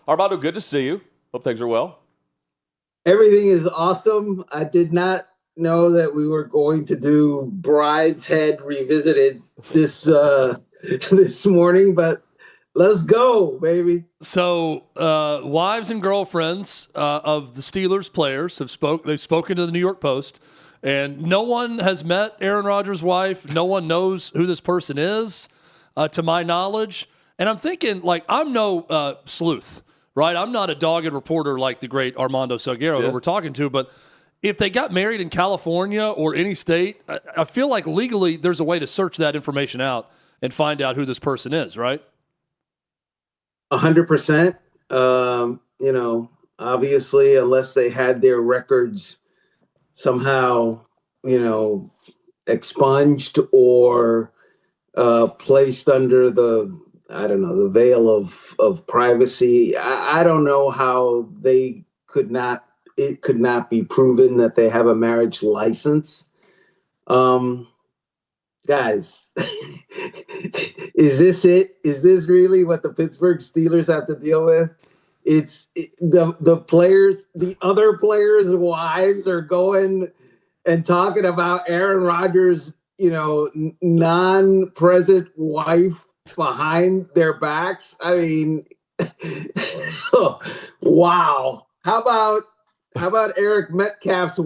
Armando, good to see you. Hope things are well. Everything is awesome. I did not know that we were going to do Brideshead Revisited this this morning, but let's go, baby. So, wives and girlfriends of the Steelers players they've spoken to the New York Post, and no one has met Aaron Rodgers' wife. No one knows who this person is, to my knowledge. And I'm thinking, like, I'm no sleuth, right? I'm not a dogged reporter like the great Armando Salguero who we're talking to, but if they got married in California or any state, I feel like legally there's a way to search that information out and find out who this person is, right? 100%. Obviously, unless they had their records somehow, expunged or placed under the veil of privacy. I don't know how it could not be proven that they have a marriage license. Guys, is this it? Is this really what the Pittsburgh Steelers have to deal with? The players, the other players' wives are going and talking about Aaron Rodgers, non-present wife behind their backs. I mean, wow. How about Eric Metcalf's,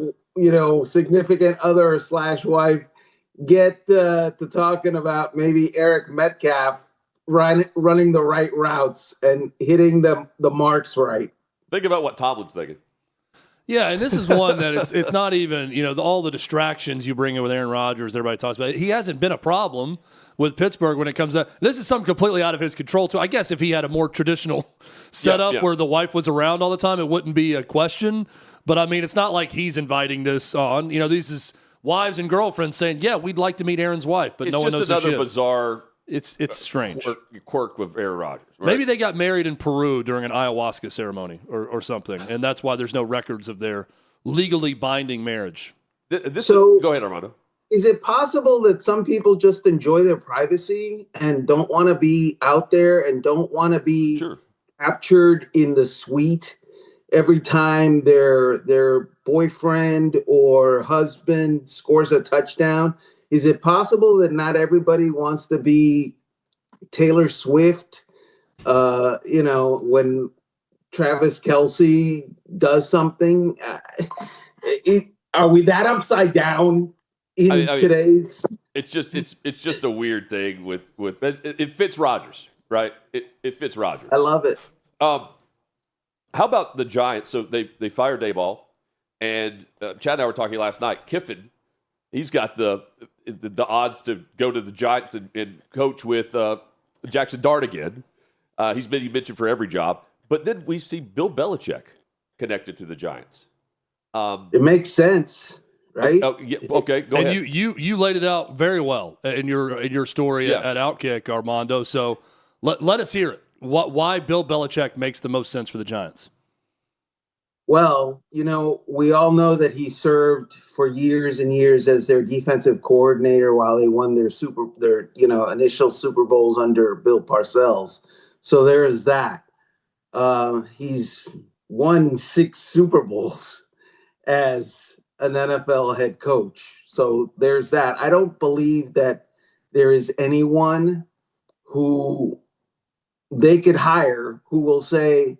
significant other / wife get to talking about maybe Eric Metcalf running the right routes and hitting the marks right? Think about what Tomlin's thinking. Yeah, and this is one that it's not even, all the distractions you bring in with Aaron Rodgers, everybody talks about it. He hasn't been a problem with Pittsburgh when it comes to – this is something completely out of his control, too. I guess if he had a more traditional setup where the wife was around all the time, it wouldn't be a question. But, I mean, it's not like he's inviting this on. These is wives and girlfriends saying, yeah, we'd like to meet Aaron's wife, but no one knows who she is. It's just another bizarre – It's strange. Quirk with Aaron Rodgers. Right? Maybe they got married in Peru during an ayahuasca ceremony or something, and that's why there's no records of their legally binding marriage. Go ahead, Armando. Is it possible that some people just enjoy their privacy and don't want to be out there and don't want to be captured in the suite every time their boyfriend or husband scores a touchdown? Is it possible that not everybody wants to be Taylor Swift, when Travis Kelce does something? Are we that upside down in today's? It's just a weird thing with it fits Rodgers, right? It fits Rodgers. I love it. How about the Giants? So they fired Daboll, and Chad and I were talking last night. Kiffin, he's got the odds to go to the Giants and coach with Jackson Dart again. He's been mentioned for every job. But then we see Bill Belichick connected to the Giants. It makes sense, right? Okay, go ahead. And you laid it out very well in your story at OutKick, Armando. So let us hear it. Why Bill Belichick makes the most sense for the Giants? Well, we all know that he served for years and years as their defensive coordinator while they won their initial Super Bowls under Bill Parcells. So there is that. He's won 6 Super Bowls as an NFL head coach. So there's that. I don't believe that there is anyone who they could hire who will say,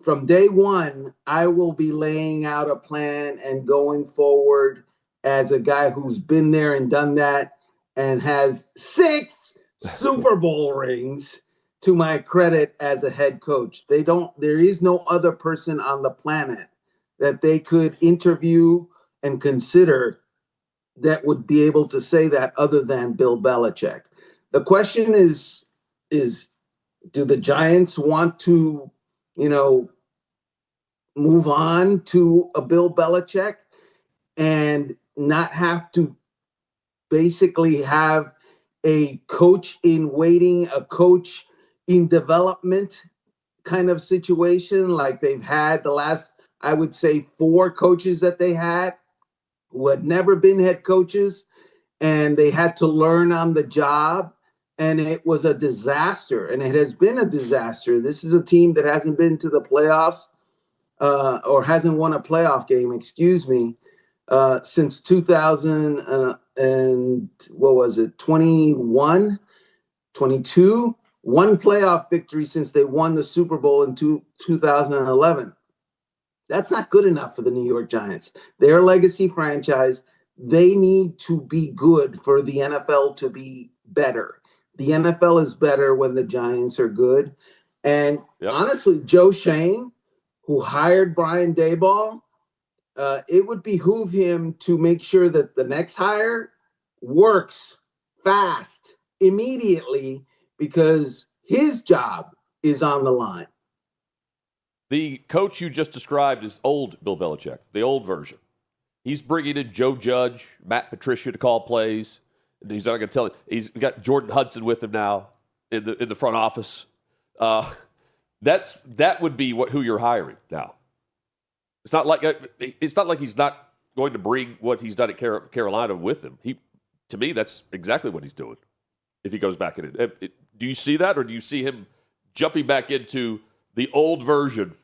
from day one, I will be laying out a plan and going forward as a guy who's been there and done that and has 6 Super Bowl rings to my credit as a head coach. There is no other person on the planet that they could interview and consider that would be able to say that other than Bill Belichick. The question is do the Giants want to, move on to a Bill Belichick and not have to basically have a coach in waiting, a coach in development kind of situation like they've had the last, I would say, 4 coaches that they had who had never been head coaches, and they had to learn on the job. and it was a disaster, and it has been a disaster. This is a team that hasn't been to the playoffs or hasn't won a playoff game, excuse me, since 2000 and what was it, 21, 22? One playoff victory since they won the Super Bowl in 2011. That's not good enough for the New York Giants. They're a legacy franchise. They need to be good for the NFL to be better. The NFL is better when the Giants are good. And honestly, Joe Shane, who hired Brian Daboll, it would behoove him to make sure that the next hire works fast, immediately, because his job is on the line. The coach you just described is old Bill Belichick, the old version. He's bringing in Joe Judge, Matt Patricia to call plays. He's not going to tell you. He's got Jordan Hudson with him now in the front office. That would be who you're hiring now. It's not like he's not going to bring what he's done at Carolina with him. To me, that's exactly what he's doing. If he goes back in it, do you see that, or do you see him jumping back into the old version,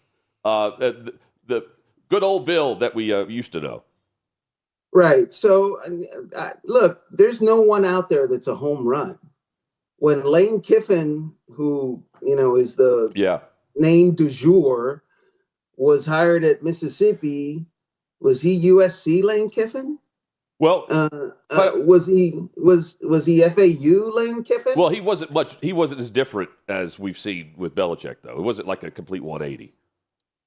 the good old Bill that we used to know? Right. So, look, there's no one out there that's a home run. When Lane Kiffin, who is the name du jour, was hired at Mississippi, was he USC Lane Kiffin? Well, was he FAU Lane Kiffin? Well, he wasn't as different as we've seen with Belichick, though. It wasn't like a complete 180.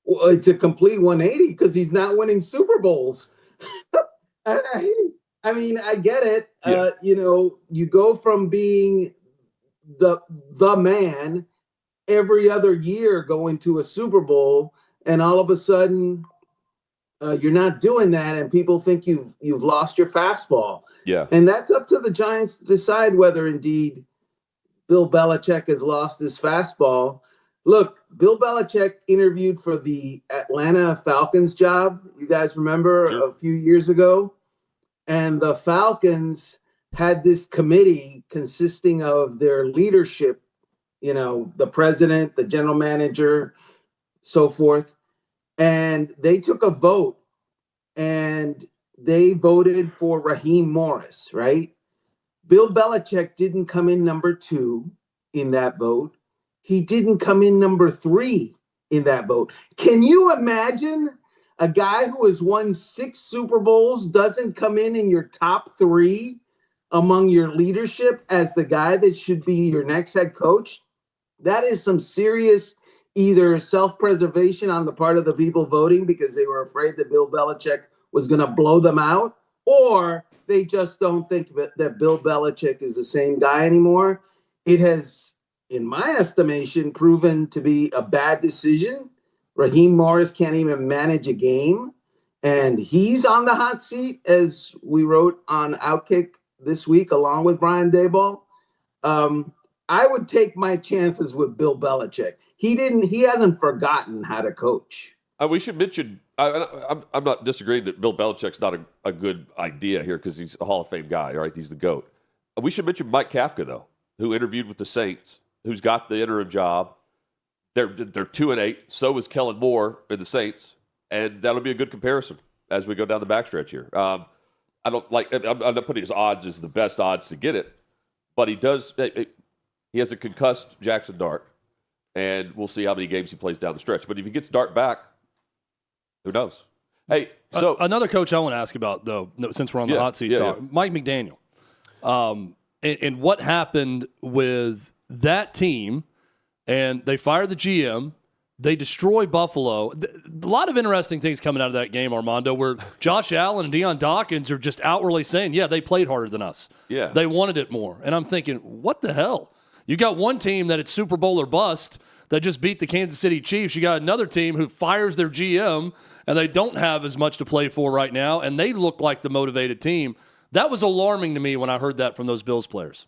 Well, it's a complete 180 because he's not winning Super Bowls. I mean, I get it. Yeah. You go from being the man every other year going to a Super Bowl, and all of a sudden you're not doing that, and people think you've lost your fastball. Yeah. And that's up to the Giants to decide whether indeed Bill Belichick has lost his fastball. Look, Bill Belichick interviewed for the Atlanta Falcons job. You guys remember a few years ago? And the Falcons had this committee consisting of their leadership, the president, the general manager, so forth. And they took a vote, and they voted for Raheem Morris, right? Bill Belichick didn't come in number 2 in that vote. He didn't come in number 3 in that vote. Can you imagine a guy who has won 6 Super Bowls doesn't come in your top 3 among your leadership as the guy that should be your next head coach? That is some serious either self-preservation on the part of the people voting because they were afraid that Bill Belichick was going to blow them out, or they just don't think that Bill Belichick is the same guy anymore. It has, in my estimation, proven to be a bad decision. Raheem Morris can't even manage a game, and he's on the hot seat, as we wrote on OutKick this week, along with Brian Daboll. I would take my chances with Bill Belichick. He hasn't forgotten how to coach. We should mention, I'm not disagreeing that Bill Belichick's not a good idea here because he's a Hall of Fame guy, right? He's the GOAT. We should mention Mike Kafka, though, who interviewed with the Saints, who's got the interim job. They're 2-8. So is Kellen Moore in the Saints, and that'll be a good comparison as we go down the backstretch here. I'm not putting his odds as the best odds to get it, but he does. He has a concussed Jackson Dart, and we'll see how many games he plays down the stretch. But if he gets Dart back, who knows? Hey, so another coach I want to ask about, though, since we're on the hot seat talk, Mike McDaniel, and what happened with that team. And they fired the GM. They destroy Buffalo. A lot of interesting things coming out of that game, Armando, where Josh Allen and Deion Dawkins are just outwardly saying, yeah, they played harder than us. Yeah. They wanted it more. And I'm thinking, what the hell? You got one team that it's Super Bowl or bust that just beat the Kansas City Chiefs. You got another team who fires their GM, and they don't have as much to play for right now, and they look like the motivated team. That was alarming to me when I heard that from those Bills players.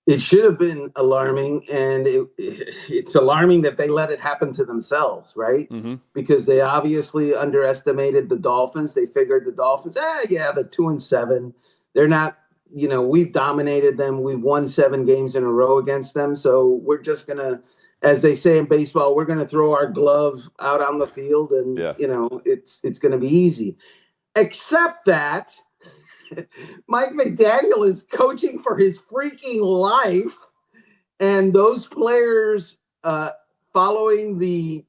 It should have been alarming, and it's alarming that they let it happen to themselves, right? Mm-hmm. Because they obviously underestimated the Dolphins. They figured the Dolphins, they're 2-7. They're not we've dominated them. We've won 7 games in a row against them. So we're just going to, as they say in baseball, we're going to throw our glove out on the field and, it's going to be easy. Except that Mike McDaniel is coaching for his freaking life. And those players, following the,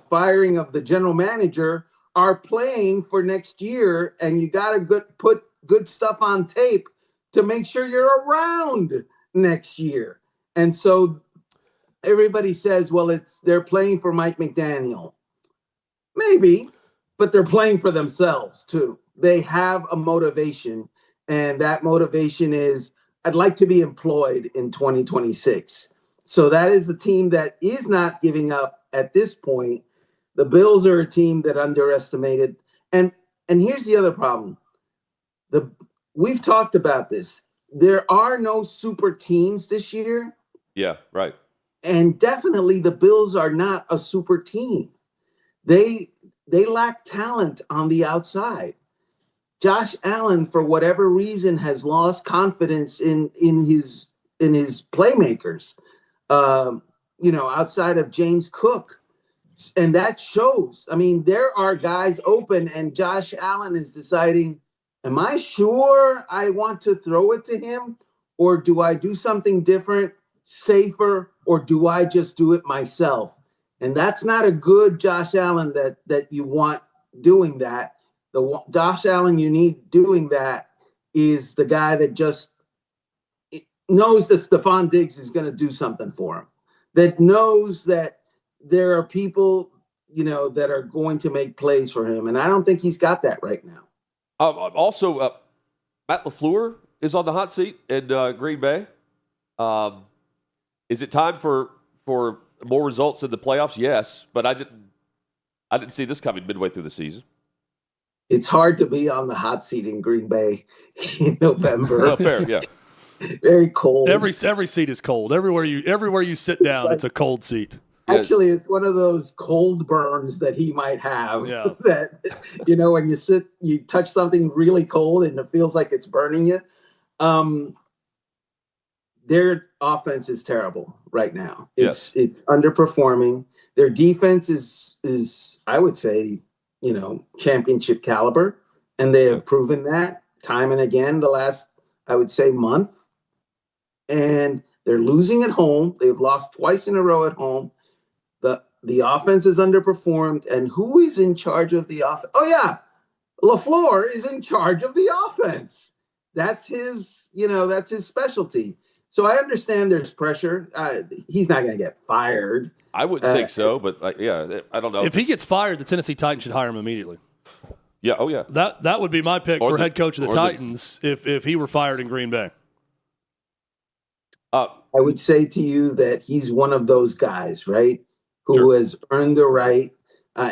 firing of the general manager, are playing for next year. And you got to put good stuff on tape to make sure you're around next year. And so everybody says, well, they're playing for Mike McDaniel. Maybe, but they're playing for themselves too. They have a motivation, and that motivation is, I'd like to be employed in 2026. So that is the team that is not giving up at this point. The Bills are a team that underestimated. And here's the other problem. We've talked about this. There are no super teams this year. Yeah, right. And definitely the Bills are not a super team. They lack talent on the outside. Josh Allen, for whatever reason, has lost confidence in his playmakers, outside of James Cook. And that shows. I mean, there are guys open, and Josh Allen is deciding, am I sure I want to throw it to him? Or do I do something different, safer, or do I just do it myself? And that's not a good Josh Allen that you want doing that. The Josh Allen you need doing that is the guy that just knows that Stephon Diggs is going to do something for him, that knows that there are people, that are going to make plays for him. And I don't think he's got that right now. Also, Matt LaFleur is on the hot seat in Green Bay. Is it time for more results in the playoffs? Yes, but I didn't see this coming midway through the season. It's hard to be on the hot seat in Green Bay in November. Oh, fair, yeah. Very cold. Every seat is cold. Everywhere you sit down, it's a cold seat. Actually, it's one of those cold burns that he might have. Yeah. That, when you touch something really cold and it feels like it's burning you. Their offense is terrible right now. It's underperforming. Their defense is I would say, championship caliber, and they have proven that time and again the last, I would say, month. And they're losing at home. They've lost twice in a row at home. The offense is underperformed. And who is in charge of the offense? Oh yeah, LaFleur is in charge of the offense. That's his specialty. So I understand there's pressure. He's not going to get fired. I wouldn't think so, but I don't know. If he gets fired, the Tennessee Titans should hire him immediately. Yeah, oh yeah. That would be my pick for head coach of the Titans if he were fired in Green Bay. I would say to you that he's one of those guys, right, who has earned the right.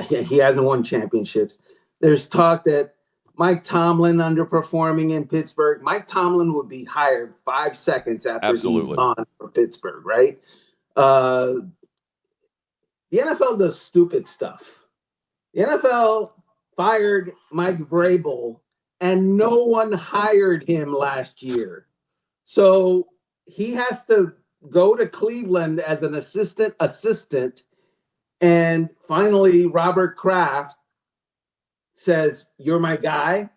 He hasn't won championships. There's talk that Mike Tomlin underperforming in Pittsburgh. Mike Tomlin would be hired 5 seconds after he's gone from Pittsburgh, right? The NFL does stupid stuff. The NFL fired Mike Vrabel, and no one hired him last year. So he has to go to Cleveland as an assistant. And finally, Robert Kraft says, you're my guy.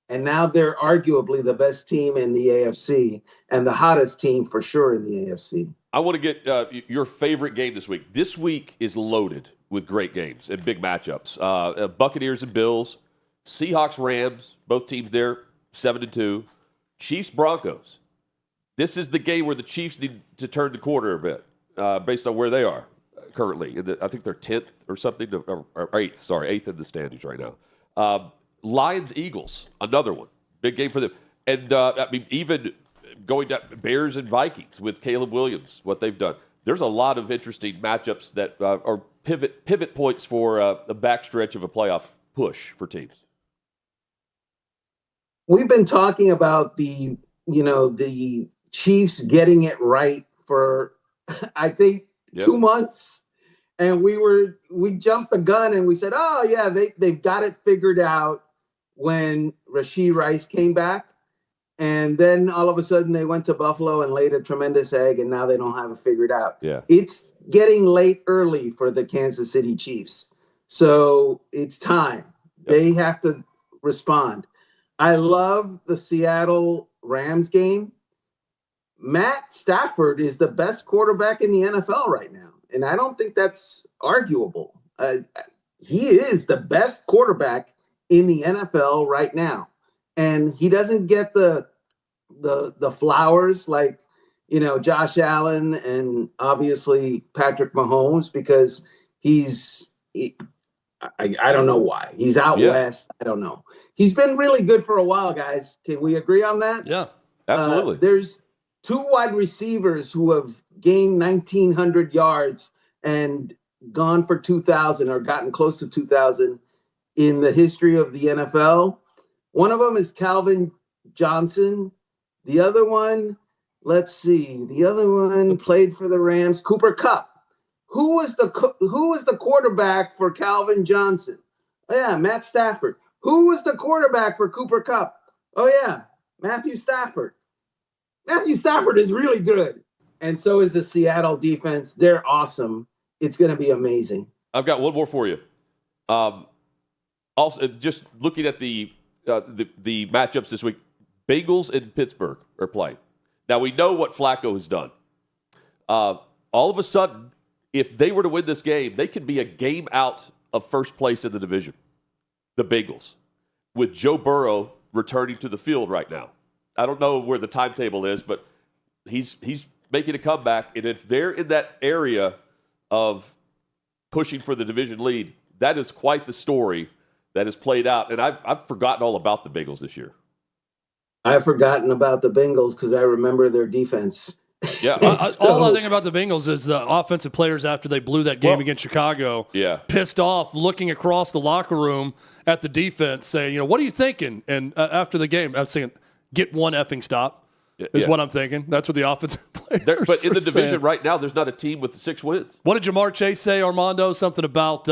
And now they're arguably the best team in the AFC and the hottest team for sure in the AFC. I want to get your favorite game this week. This week is loaded with great games and big matchups. Buccaneers and Bills, Seahawks, Rams, both teams there, 7-2. Chiefs, Broncos. This is the game where the Chiefs need to turn the corner a bit based on where they are currently. I think they're 10th or something, or 8th. Sorry, 8th in the standings right now. Lions, Eagles, another one. Big game for them. And even going to Bears and Vikings with Caleb Williams, what they've done. There's a lot of interesting matchups that are pivot points for the backstretch of a playoff push for teams. We've been talking about the Chiefs getting it right for, I think, 2 months. And we jumped the gun and we said, oh, yeah, they've got it figured out when Rashee Rice came back. And then all of a sudden they went to Buffalo and laid a tremendous egg, and now they don't have it figured out. Yeah. It's getting late early for the Kansas City Chiefs. So it's time. Yep. They have to respond. I love the Seattle Rams game. Matt Stafford is the best quarterback in the NFL right now, and I don't think that's arguable. He is the best quarterback in the NFL right now, and he doesn't get the flowers like, you know, Josh Allen and obviously Patrick Mahomes, because I don't know why. He's out west. I don't know. He's been really good for a while, guys. Can we agree on that? Yeah, absolutely. There's 2 wide receivers who have gained 1,900 yards and gone for 2,000 or gotten close to 2,000 in the history of the NFL. One of them is Calvin Johnson. The other one, let's see. The other one played for the Rams, Cooper Kupp. Who was the quarterback for Calvin Johnson? Oh, yeah, Matt Stafford. Who was the quarterback for Cooper Kupp? Oh, yeah, Matthew Stafford. Matthew Stafford is really good. And so is the Seattle defense. They're awesome. It's going to be amazing. I've got one more for you. Also, just looking at the matchups this week, Bengals and Pittsburgh are playing. Now, we know what Flacco has done. All of a sudden, if they were to win this game, they could be a game out of first place in the division, the Bengals, with Joe Burrow returning to the field right now. I don't know where the timetable is, but he's making a comeback. And if they're in that area of pushing for the division lead, that is quite the story that has played out. And I've forgotten all about the Bengals this year. I've forgotten about the Bengals because I remember their defense. Yeah. All I think about the Bengals is the offensive players after they blew that game against Chicago. Yeah. Pissed off, looking across the locker room at the defense, saying, you know, what are you thinking? And after the game, I'm saying, get one effing stop is what I'm thinking. That's what the offensive players But in the are division saying. right now, there's not a team with 6 wins. What did Jamar Chase say, Armando? Something about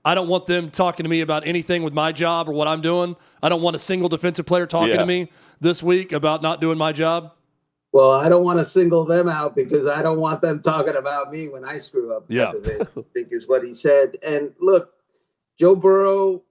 I don't want them talking to me about anything with my job or what I'm doing. I don't want a single defensive player talking to me this week about not doing my job. Well, I don't want to single them out because I don't want them talking about me when I screw up. Yeah. I think is what he said. And look, Joe Burrow,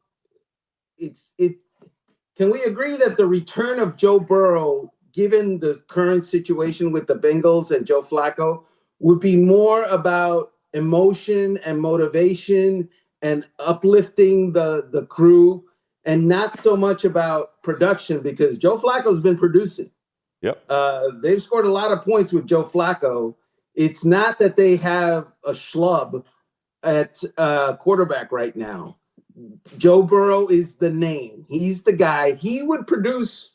can we agree that the return of Joe Burrow, given the current situation with the Bengals and Joe Flacco, would be more about emotion and motivation and uplifting the crew and not so much about production, because Joe Flacco's been producing. Yep. They've scored a lot of points with Joe Flacco. It's not that they have a schlub at quarterback right now. Joe Burrow is the name. He's the guy. He would produce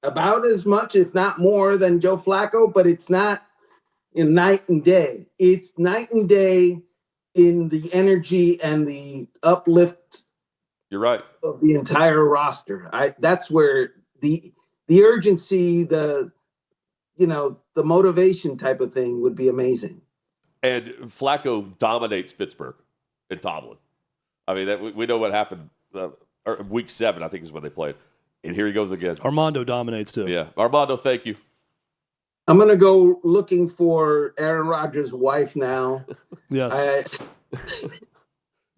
about as much, if not more, than Joe Flacco, but it's not in night and day. It's night and day in the energy and the uplift. You're right. Of the entire roster. That's where the urgency, the motivation type of thing would be amazing. And Flacco dominates Pittsburgh and Tomlin. I mean, we know what happened. Week 7, I think, is when they played. And here he goes again. Armando dominates too. Yeah. Armando, thank you. I'm going to go looking for Aaron Rodgers' wife now. Yes.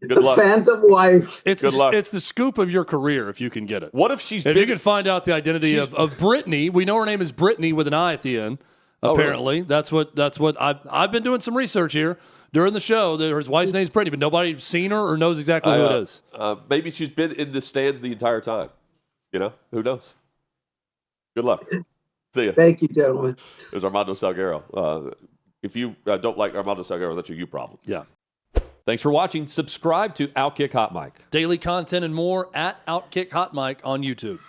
Good luck. Phantom wife. It's the scoop of your career if you can get it. What if she's if you can find out the identity of Brittany? We know her name is Brittany with an I at the end. Apparently, that's what I've been doing some research here during the show. His wife's name's Brittany, but nobody's seen her or knows exactly who it is. Maybe she's been in the stands the entire time. You know, who knows? Good luck. See ya. Thank you, gentlemen. It was Armando Salguero. If you don't like Armando Salguero, that's a you problem. Yeah. Thanks for watching. Subscribe to OutKick Hot Mic. Daily content and more at OutKick Hot Mic on YouTube.